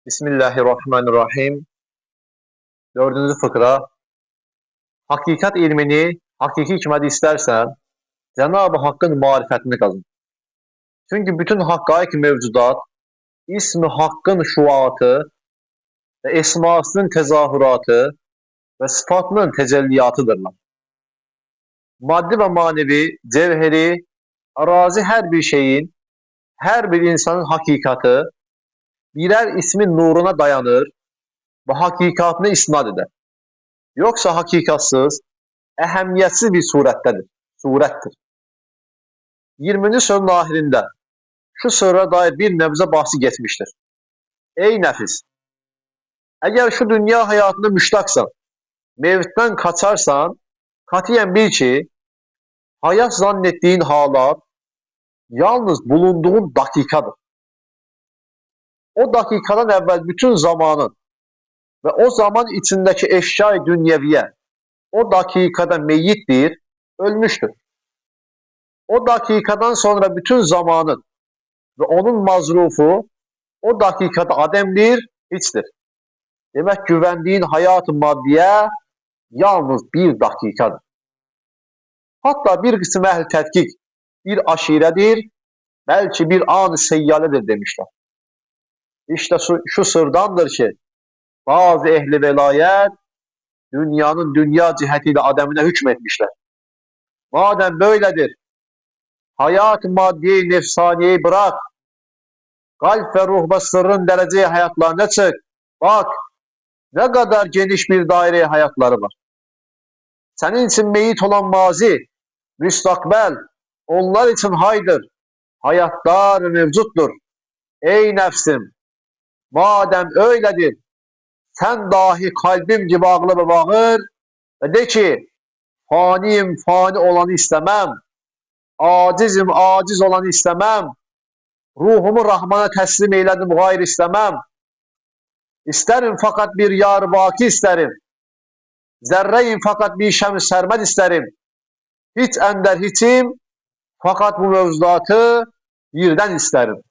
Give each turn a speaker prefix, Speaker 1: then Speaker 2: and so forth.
Speaker 1: Bismillahirrahmanirrahim. Dördüncü fıkra. Hakikat ilmini, hakiki hikmeti istersen, Cenab-ı Hakk'ın marifetini kazan. Çünkü bütün hakkaik mevcudat, ismi Hakk'ın şuatı ve esmasının tezahüratı ve sıfatının tecelliyatıdırlar. Maddi ve manevi, cevheri, arazi her bir şeyin, her bir insanın hakikati, birer ismin nuruna dayanır ve hakikatine isnat eder. Yoksa hakikatsız, ehemmiyetsiz bir surettir. 20. sözün ahirinde şu sırra dair bir nebze bahsi geçmiştir. Ey nefis! Eğer şu dünya hayatında müştaksan, mevitten kaçarsan, katiyen bil ki, hayat zannettiğin halat, yalnız bulunduğun dakikadır. O dakikadan evvel bütün zamanın ve o zaman içindeki eşya-i dünyeviye, o dakikada meyyittir, ölmüştür. O dakikadan sonra bütün zamanın ve onun mazrufu o dakikada ademdir, hiçtir. Demek güvendiğin hayat-ı maddiye yalnız bir dakikadır. Hatta bir kısım ehl tetkik bir aşiredir, belki bir an-ı seyyaledir demişler. İşte şu sırdandır ki bazı ehli velayet dünyanın dünya cihetiyle ademine hükmetmişler. Madem böyledir, hayat-ı maddiyeyi nefsaniyeyi bırak, kalp ve ruh ve sırrın dereceye hayatlarına çık. Bak, ne kadar geniş bir daireye hayatları var. Senin için meyit olan mazi, müstakbel, onlar için haydır. Hayatlar mevcuttur. Ey nefsim, madem öyledir, sen dahi kalbim gibi ağla ve bağır ve de ki, faniyim fani olanı istemem, acizim aciz olanı istemem, ruhumu Rahman'a teslim eyledim gayr istemem. İsterim fakat bir yar baki isterim. Zerreyim fakat bir şems sermed isterim. Hiç ender hiçim fakat bu mevzudatı birden isterim.